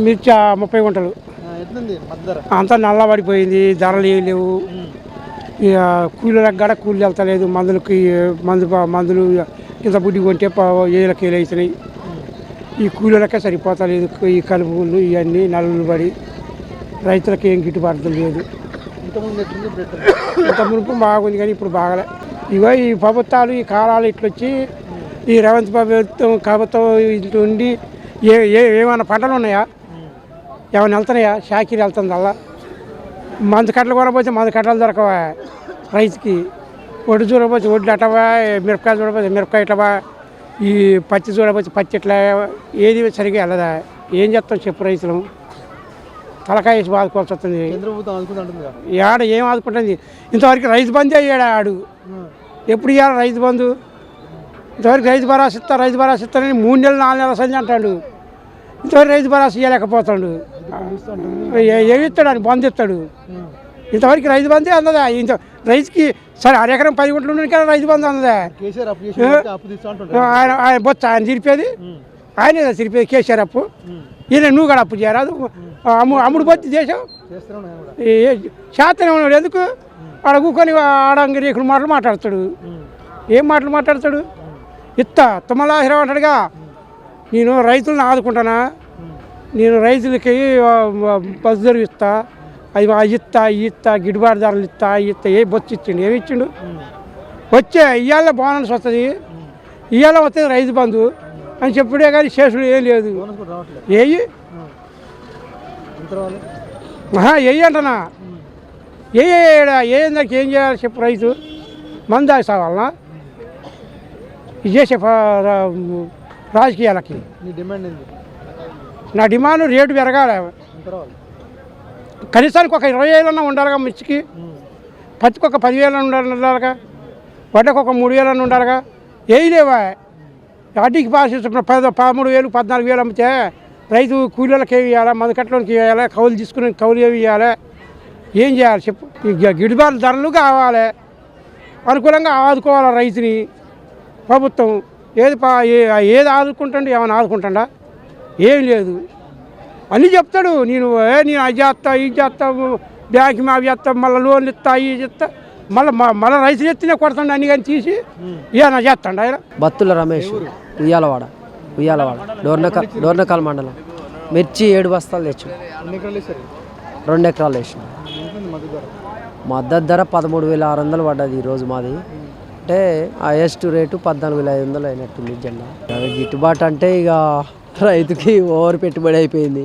మిర్చి 30 గుంటలు అంతా నల్లబడిపోయింది, ధరలు ఏం లేవు. ఇక కూలీలకు కూడా కూలీలు వెళ్తలేదు, మందులకి మందులు ఇంత బుడ్డి కొంటే ఏళ్ళకి ఏళ్ళు అవుతున్నాయి. ఈ కూలీలకే సరిపోతలేదు. ఈ కలుపులు ఇవన్నీ నల్లులు పడి రైతులకు ఏం గిట్టుబాటు లేదు. ఇంత మునుపు బాగుంది కానీ ఇప్పుడు బాగలే. ఇగో ఈ ప్రభుత్వాలు ఈ కాలాలు ఇట్లొచ్చి ఈ రేవంత్ ప్రభుత్వం ఇట్లా ఉండి ఏమైనా పంటలు ఉన్నాయా? ఏమైనా వెళ్తున్నాయా? షాకీలు వెళ్తుంది అలా. మందు కట్టలు కొనపోతే మందు కట్టలు దొరకవా రైతుకి. ఒడ్డు చూడకపోతే ఒడ్లు అట్టవా, మిరపకాయ చూడకపోతే మిరపకాయ ఇట్లవా, ఈ పత్తి చూడకపోతే పత్తి ఇట్లా, ఏది సరిగ్గా వెళ్ళదా? ఏం చేస్తాం చెప్పు రైతులు? తలకాయ వేసి బాదుకోవాల్సి వస్తుంది. ఏడ ఏం ఆదుకుంటుంది? ఇంతవరకు రైతు బంధు అయ్యాడు ఆడు. ఎప్పుడు ఇవ్వాలి రైతు బంధు? ఇంతవరకు రైతు భరోసా ఇస్తానని 3 నెలలు 4 నెలల సంధి అంటాడు. ఇంతవరకు రైతు భరోసా ఇవ్వలేకపోతాడు. ఏమి ఇస్తాడు అని బంధు ఇస్తాడు. ఇంతవరకు రైతు బంధే అందదా? ఇంత రైతుకి సరే అరెకరం 10 గుంటలు ఉండడానికి రైతు బంధు అందదా? ఆయన బొచ్చ ఆయన తిరిపేది, ఆయనే తిరిపేది. కేసీఆర్ అప్పు ఈయన నువ్వు కూడా అప్పు చేయరాదు. అమ్ముడు పోతే దేశం శాతం ఉన్నాడు. ఎందుకు ఆడ కూకొని ఆడంగి రేకులు మాటలు మాట్లాడతాడు. ఏం మాటలు మాట్లాడతాడు? తుమ్మలాహిరావు అంటాడుగా, నేను రైతులను ఆదుకుంటానా, నేను రైతులకి బస్సు ధర ఇస్తా, అది ఇస్తా గిట్టుబాటు ధరలు ఇస్తా ఏ బొచ్చు ఇచ్చిండు? ఏమి ఇచ్చిండు? వచ్చే ఇవాళ బోనస్ వస్తుంది, ఇవాళ వస్తుంది రైతు బంధు అని చెప్పుడే కానీ శేషుడు ఏం లేదు. ఏయి అంటనా? ఏందానికి ఏం చేయాలి చెప్పు? రైతు మందు దాగి సాగాలనా? ఇది చేసే రాజకీయాలకి నా డిమాండ్ రేటు పెరగాలి. కనీసానికి ఒక 20,000 ఉండాలిగా మిర్చికి, పత్తికి ఒక 10,000 ఉండాలిగా, వడ్డకు ఒక 3,000 ఉండాలిగా. ఏవి లేవా? అడ్డీకి పాస్ 13,000 14,000 అమ్మితే రైతు కూలీలకు ఏమి ఇవ్వాలి? మందు కట్టలోకి ఇవ్వాలి, కౌలు తీసుకుని కౌలు ఏమి ఇవ్వాలి? ఏం చేయాలి చెప్పు? గిట్టుబాటు ధరలు కావాలి, అనుకూలంగా ఆదుకోవాలి రైతుని ప్రభుత్వం. ఏది ఆదుకుంటాడు? ఏమైనా ఆదుకుంటాడా? ఏం లేదు. అన్నీ చెప్తాడు. నేను అది చేస్తా, ఇది చేస్తా, బ్యాంక్ మావి చేస్తా, మళ్ళీ లోన్లు ఇస్తా, ఇది ఇస్తా, మళ్ళీ రైతులు ఎత్తినే కొడతాడు. అన్ని కానీ తీసి ఏమైనా చేస్తాడు ఆయన. బత్తుల రమేష్, ఉయ్యాలవాడ డోర్నకాల్ మండలం. మిర్చి 7 బస్తాలు తెచ్చు, 2 ఎకరాలు వేసిన. మద్దతు ధర 13,600 పడ్డది ఈరోజు మాది. అంటే హైయెస్ట్ రేటు 14,500 అయినట్టుంది జెండా. అదే గిట్టుబాటు అంటే ఇక రైతుకి ఓవర్ పెట్టుబడి అయిపోయింది.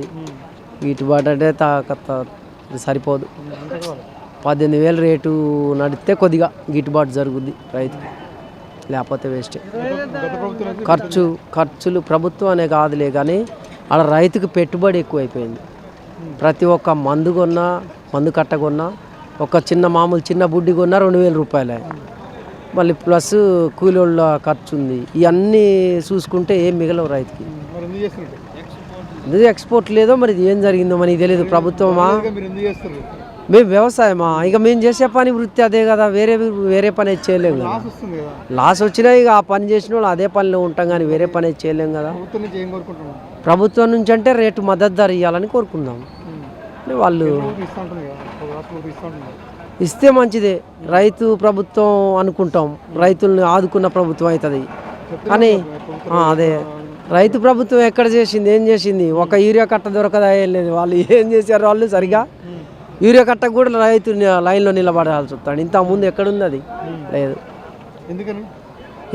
గిట్టుబాటు అంటే సరిపోదు. 18,000 రేటు నడిస్తే కొద్దిగా గిట్టుబాటు జరుగుద్ది రైతుకి, లేకపోతే వేస్టే. ఖర్చులు ప్రభుత్వం అనే కాదులే కానీ అలా రైతుకు పెట్టుబడి ఎక్కువైపోయింది. ప్రతి ఒక్క మందు కొన్నా, మందు కట్ట కొన్నా, ఒక చిన్న బుడ్డి కొన్నా 2,000 రూపాయలే. మళ్ళీ ప్లస్ కూలీళ్ళ ఖర్చు ఉంది. ఇవన్నీ చూసుకుంటే ఏం మిగలవు రైతుకి. ఎందుకు ఎక్స్పోర్ట్ లేదో మరి ఏం జరిగిందో మనకి తెలియదు. ప్రభుత్వమా, మేము వ్యవసాయమా, ఇక మేము చేసే పని వృత్తి అదే కదా, వేరే పని అయితే చేయలేము కదా. లాస్ వచ్చినా ఇక ఆ పని చేసిన వాళ్ళు అదే పనిలో ఉంటాం కానీ వేరే పని అయితే చేయలేము కదా. ప్రభుత్వం నుంచి అంటే రేటు మద్దతు ధర ఇవ్వాలని కోరుకుందాం. వాళ్ళు ఇస్తే మంచిదే. రైతు ప్రభుత్వం అనుకుంటాం, రైతుల్ని ఆదుకున్న ప్రభుత్వం అవుతుంది. కానీ అదే రైతు ప్రభుత్వం ఎక్కడ చేసింది? ఏం చేసింది? ఒక యూరియా కట్ట దొరకదా? ఏం లేదు. వాళ్ళు ఏం చేశారు? వాళ్ళు సరిగా యూరియా కట్ట కూడా రైతు లైన్లో నిలబడాల్సి వస్తాడు. ఇంతకుముందు ఎక్కడుంది? అది లేదు.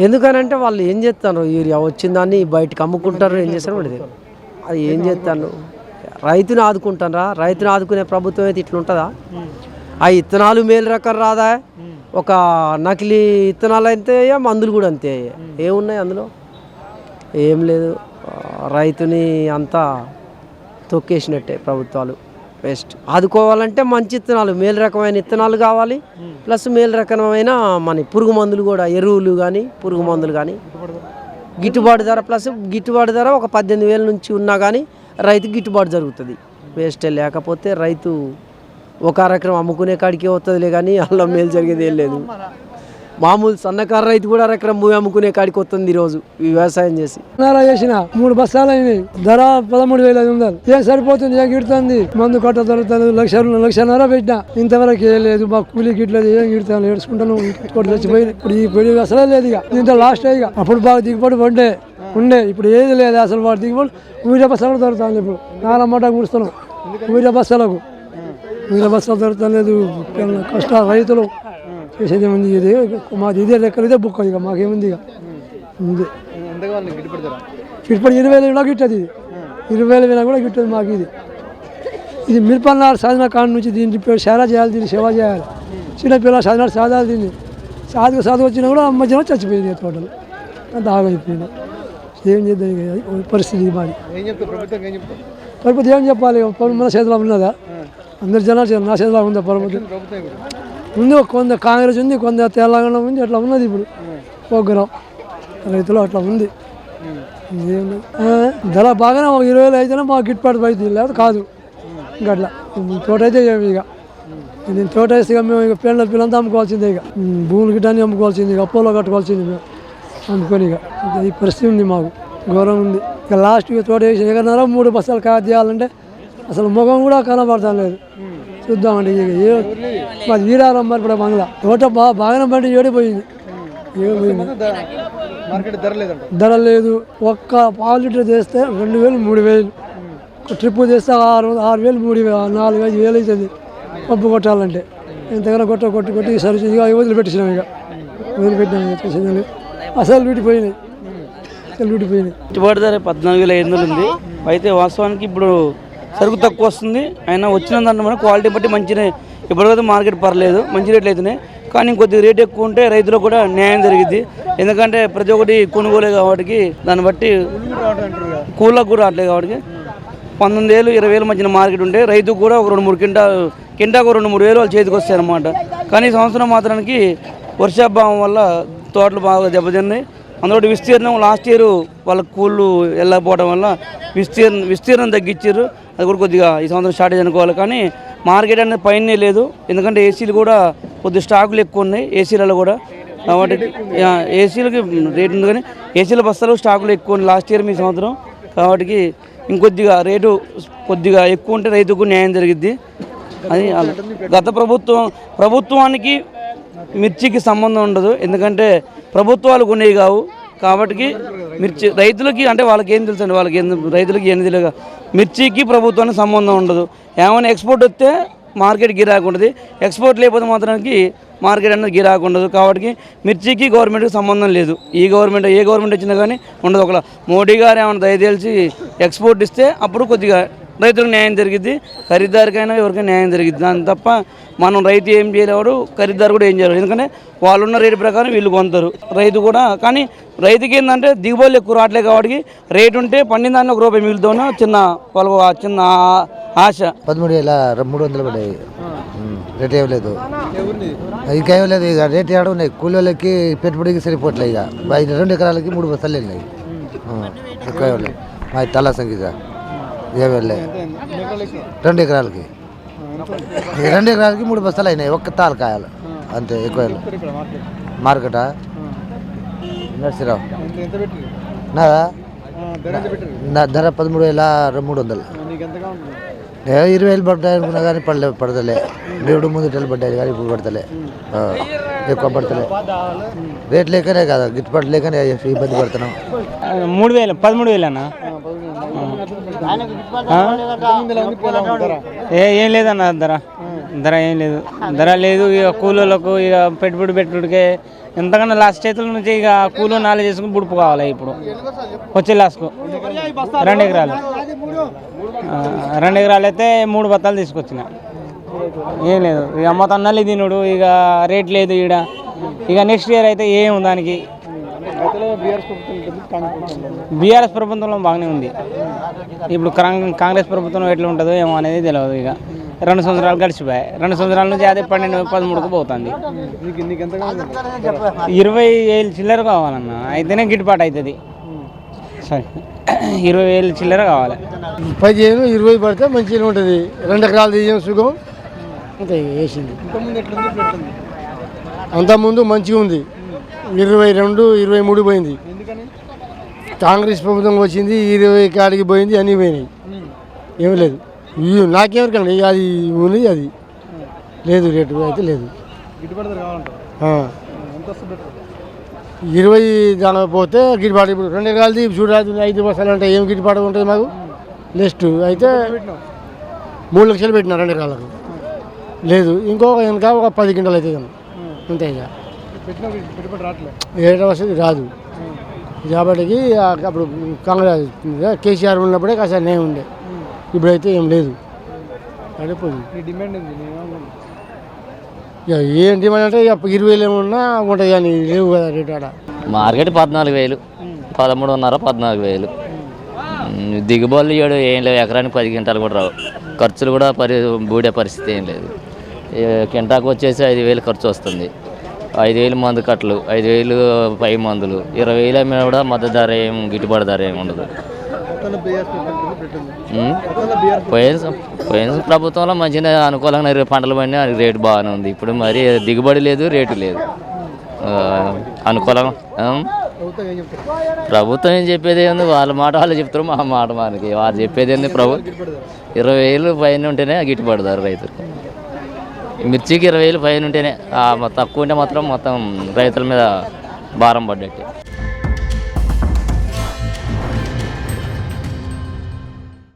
ఎందుకనంటే వాళ్ళు ఏం చేస్తారు? యూరియా వచ్చిందాన్ని బయటకు అమ్ముకుంటారు. ఏం చేస్తారు? అది ఏం చేస్తాను? రైతుని ఆదుకుంటారా? రైతుని ఆదుకునే ప్రభుత్వం అయితే ఇట్లుంటుందా? ఆ ఇత్తనాలు మేలు రకం రాదా? ఒక నకిలీ ఇత్తనాలు అయితే మందులు కూడా అంతే. ఏమున్నాయి అందులో? ఏం లేదు. రైతుని అంతా తొక్కేసినట్టే ప్రభుత్వాలు. వేస్ట్. ఆదుకోవాలంటే మంచి ఇత్తనాలు, మేలు రకమైన ఇత్తనాలు కావాలి. ప్లస్ మేలు రకమైన మన పురుగు మందులు కూడా, ఎరువులు కానీ పురుగు మందులు కానీ గిట్టుబాటు ధర, ప్లస్ గిట్టుబాటు ధర ఒక 18,000 నుంచి ఉన్నా కానీ రైతుకి గిట్టుబాటు జరుగుతుంది. వేస్టే. లేకపోతే రైతు ఒక కార్యక్రమం అమ్ముకునే కాడికి వస్తుందిలే కానీ అలా మేలు జరిగేది ఏం లేదు. మామూలు సన్నకారు రైతు కూడా ఎకరం భూమి అమ్ముకునే కాడికి వస్తుంది ఈరోజు ఈ వ్యవసాయం చేసి. చేసిన 3 బస్తాలు అయినాయి, ధర 13,500. ఏం సరిపోతుంది, ఏం గిడుతుంది, మందు కొట్ట దొరుకుతుంది, లక్షన్నర పెట్టినా ఇంతవరకు ఏం లేదు. మా కూలీ గిట్లేదు, ఏం గిడుతాను, ఏడుచుకుంటాను, కొట్టి చచ్చిపోయింది. ఇప్పుడు ఈ పొడి అసలే లేదు, ఇక దీంతో లాస్ట్ ఇక. అప్పుడు బాగా దిగుబడి ఉండే ఇప్పుడు ఏది లేదు అసలు. వాడు దిగుబడి ఊరియ బస్తాలు దొరుకుతుంది. ఇప్పుడు నాలమ్మట కూర్చున్నాం ఊరియ బస్తాలకు, బస్తాలు దొరుకుతలేదు. కష్ట రైతులు చేసేది ఉంది. ఇది మాది ఇదే లెక్కలు, ఇదే బుక్. ఇక మాకేముంది, ఇక ఉంది గిట్టుబడి 20,000 కూడా గిట్టదు. ఇది 20,000 కూడా గిట్టదు మాకు. ఇది మిరపన్నారు సాధన కాడ నుంచి దీన్ని సేవ చేయాలి, దీన్ని సేవ చేయాలి. చిన్నపిల్లలు సాధన సాధాలు దీన్ని సాధు వచ్చినా కూడా మధ్యలో చచ్చిపోయింది తోటలు, అంత ఆగైపోయింది. ఏం చేద్దాం పరిస్థితి మాది. ప్రభుత్వం ఏం చెప్పాలి, మన చేతిలో ఉన్నదా? అందరు జనాలు నా చేతిలో ఉందా ప్రభుత్వం? ఉంది, కొంత కాంగ్రెస్ ఉంది, కొంత తెలంగాణ ఉంది, అట్లా ఉన్నది. ఇప్పుడు పోగ్గురం రైతులు అట్లా ఉంది. ధర బాగానే 20,000 అయితేనే మాకు గిట్టుబాటు అవుతుంది, లేదు కాదు. ఇంకా అట్లా తోట అయితే ఇక నేను తోట వేస్తే ఇక మేము ఇక పిల్లలంతా అమ్ముకోవాల్సిందే. ఇక భూములు గిట్టాన్ని అమ్ముకోవాల్సింది, ఇక అప్పులో కట్టుకోవాల్సింది మేము అమ్ముకొని. ఇక ఈ పరిస్థితి ఉంది మాకు, ఘోరం ఉంది. ఇక లాస్ట్ ఇక తోట వేసి ఎగరన్నారా 3 బస్తాలు కాయ తీయాలంటే అసలు ముఖం కూడా కనబడతాం లేదు. చూద్దామండి ఇక మాది వీరారం మరి ఇప్పుడు బంగ్లా తోట బాగానే బండి ఏడిపోయింది. ధర లేదు. ఒక్క పావు లీటర్ చేస్తే 2,000 3,000, ట్రిప్పు చేస్తే 6,000 3,000 4,000 అవుతుంది పప్పు కొట్టాలంటే. ఎంతగానో కొట్టి సరి ఇక వదిలిపెట్టినాం. ఇక వదిలిపెట్టినాం, అసలు వీటిపోయినాయి. గిట్టుబాటు ధర 14,500 ఉంది. అయితే వాస్తవానికి ఇప్పుడు సరుకు తక్కువ వస్తుంది. అయినా వచ్చిన దాంట్లో మనం క్వాలిటీ బట్టి మంచిగా ఇప్పటికైతే మార్కెట్ పర్లేదు, మంచి రేట్లు అవుతున్నాయి. కానీ కొద్దిగా రేట్ ఎక్కువ ఉంటే రైతులకు కూడా న్యాయం జరిగింది. ఎందుకంటే ప్రతి ఒక్కటి కొనుగోలే కాబట్టి దాన్ని బట్టి కూలకు కూడా రావట్లేదు. కాబట్టి 19,000 20,000 మధ్యన మార్కెట్ ఉంటే రైతుకు కూడా ఒక 2-3 కింటాకు 2-3 వేలు వాళ్ళ చేతికి వస్తాయి అన్నమాట. కానీ ఈ సంవత్సరం మాత్రానికి వర్షాభావం వల్ల తోటలు బాగా దెబ్బతిన్నాయి. అందులో విస్తీర్ణం లాస్ట్ ఇయర్ వాళ్ళ కూళ్ళు వెళ్ళకపోవడం వల్ల విస్తీర్ణం తగ్గించారు. అది కూడా కొద్దిగా ఈ సంవత్సరం షార్టేజ్ అనుకోవాలి. కానీ మార్కెట్ అనేది పైనే లేదు, ఎందుకంటే ఏసీలు కూడా కొద్దిగా స్టాకులు ఎక్కువ ఉన్నాయి ఏసీలలో కూడా. కాబట్టి ఏసీలకి రేటు ఉంది, కానీ ఏసీల బస్తాలు స్టాకులు ఎక్కువ ఉన్నాయి లాస్ట్ ఇయర్ మీ సంవత్సరం. కాబట్టి ఇంకొద్దిగా రేటు కొద్దిగా ఎక్కువ ఉంటే రైతుకు న్యాయం జరిగిద్ది. అది గత ప్రభుత్వానికి మిర్చికి సంబంధం ఉండదు, ఎందుకంటే ప్రభుత్వాలు కొనేవి కావు. కాబట్టి మిర్చి రైతులకి అంటే వాళ్ళకి ఏం తెలుసు అండి, రైతులకి ఏం తెలియదు. మిర్చికి ప్రభుత్వానికి సంబంధం ఉండదు. ఏమైనా ఎక్స్పోర్ట్ వస్తే మార్కెట్ గిరాకు ఉంటుంది, ఎక్స్పోర్ట్ లేకపోతే మాత్రానికి మార్కెట్ అనేది గిరాకు ఉండదు. కాబట్టి మిర్చికి గవర్నమెంట్కి సంబంధం లేదు. ఏ గవర్నమెంట్ వచ్చినా కానీ ఉండదు. ఒకవేళ మోడీ గారు ఏమైనా దయచేసి ఎక్స్పోర్ట్ ఇస్తే అప్పుడు కొద్దిగా రైతులకు న్యాయం జరిగిద్ది, ఖరీదారికైనా ఎవరికైనా న్యాయం జరిగిద్ది. దాని తప్ప మనం రైతు ఏం చేయలేవాడు, ఖరీదారు కూడా ఏం చేయలేడు. ఎందుకంటే వాళ్ళున్న రేటు ప్రకారం వీళ్ళు కొంటారు రైతు కూడా. కానీ రైతుకి ఏంటంటే దిగుబడులు ఎక్కువ రావట్లేదు. కాబట్టి రేటు ఉంటే పండిన దాన్ని ₹1 మిగులుతామో చిన్న ఆశ. 13,300 పడ్డాయి. రేట్ ఏం లేదు, ఇంకా ఏం లేదు. ఇక రేట్ ఏడ ఉన్నాయి, కూలీలకి పెట్టుబడికి సరిపోవట్లే. ఇక 2 ఎకరాలకి 3 బస్తాలు వెళ్ళినాయి. ఎక్కువ లేదు మా తల సంగీత ఏం వెళ్ళాయి. 2 ఎకరాలకి 3 బస్తాలు అయినాయి, ఒక్క తాలకాయలు అంతే. ఎక్కువ మార్కెటా నర్సీరావు నా ధర 13,300. 20,000 పడ్డాయి అనుకున్నా కానీ పడతలే. దేవుడు ముందు పడ్డాయి కానీ ఇప్పుడు పడతలే, ఎక్కువ పడతలే. రేట్ లేకనే కదా, గిట్టుబాటు లేకనే ఇబ్బంది పడుతున్నాం. 13,000 అన్న. ఏం లేదన్న ధర ఏం లేదు. ధర లేదు. ఇక కూలీలకు ఇక పెట్టుబడికే ఎంతకన్నా లాస్ట్ చేతుల నుంచి ఇక కూలో నాలుగు చేసుకుని బుడుపు కావాలి. ఇప్పుడు వచ్చే లాస్ట్కు 2 ఎకరాలు 2 ఎకరాలు అయితే 3 బత్తాలు తీసుకొచ్చిన. ఏం లేదు ఇక అమ్మ తన్నాలి తినుడు. ఇక రేట్ లేదు ఈడ. ఇక నెక్స్ట్ ఇయర్ అయితే ఏం దానికి. బీఆర్ఎస్ ప్రభుత్వంలో బాగానే ఉంది. ఇప్పుడు కాంగ్రెస్ ప్రభుత్వం ఎట్లా ఉంటుందో ఏమో అనేది తెలియదు. ఇక 2 సంవత్సరాలు గడిచిపోయాయి. 2 సంవత్సరాల నుంచి అదే 12-13కు పోతుంది. 20,000 చిల్లర కావాలన్న, అయితేనే గిట్టుబాటు అవుతుంది. సరే 20,000 చిల్లర కావాలి. 15-20 పడితే మంచిగా ఉంటుంది. 2 ఎకరాలు తీయడం సుఖం అంతే. వేసింది అంతకుముందు మంచిగా ఉంది, 22, 23 పోయింది. కాంగ్రెస్ ప్రభుత్వం వచ్చింది, 20 కాడికి పోయింది, అన్నీ పోయినాయి. ఏమి లేదు, నాకేమరికండి అది ఉంది, అది లేదు, రేటు అయితే లేదు. 20 దాని పోతే గిట్టుబాటు. ఇప్పుడు 2 ఎకరాలది చూడాలి, 5 బస్తాలు అంటే ఏం గిట్టుబాటు ఉంటుంది మాకు? నెక్స్ట్ అయితే 3 లక్షలు పెట్టినా 2 ఎకరాలకు, లేదు. ఇంకొక వెనక ఒక 10 క్వింటాలు అవుతుంది అంతే. ఇక ఏట వస్తుంది రాదు కాబట్టి. అప్పుడు కాంగ్రెస్ కేసీఆర్ ఉన్నప్పుడే కాస్త నేను ఉండే, ఇప్పుడైతే ఏం లేదు. ఏం డిమాండ్ అంటే ఇక 20,000 ఏమన్నా ఉంటుంది కానీ లేవు కదా రేటు ఆడ. మార్కెట్ 14,000, 13,500, 14,000. దిగుబడులు ఇవ్వడు ఏం లేవు, ఎకరానికి 10 క్వింటాలు కూడా రావు. ఖర్చులు కూడా బూడే పరిస్థితి ఏం లేదు. కింటాకు వచ్చేసి 5,000 ఖర్చు వస్తుంది. 5,000 మందు కట్టలు, 5,000 పై మందులు, 20,000 మీద కూడా మద్దతు ధర ఏం గిట్టుబాటు ధర ఏమి ఉండదు. పోయిన ప్రభుత్వంలో మంచిగా అనుకూలంగా పంటలు పడినా రేటు బాగానే ఉంది. ఇప్పుడు మరి దిగుబడి లేదు, రేటు లేదు. అనుకూలం ప్రభుత్వం ఏం చెప్పేది ఏంది, వాళ్ళ మాట వాళ్ళు చెప్తారు, మా మాట మనకి. వాళ్ళు చెప్పేది ఏంది, 20,000 పైన ఉంటేనే గిట్టుబాటు ధర రైతులకు. మిర్చికి 20,000 పైన ఉంటేనే, తక్కువ ఉంటే మాత్రం మొత్తం రైతుల మీద భారం పడ్డట్టు.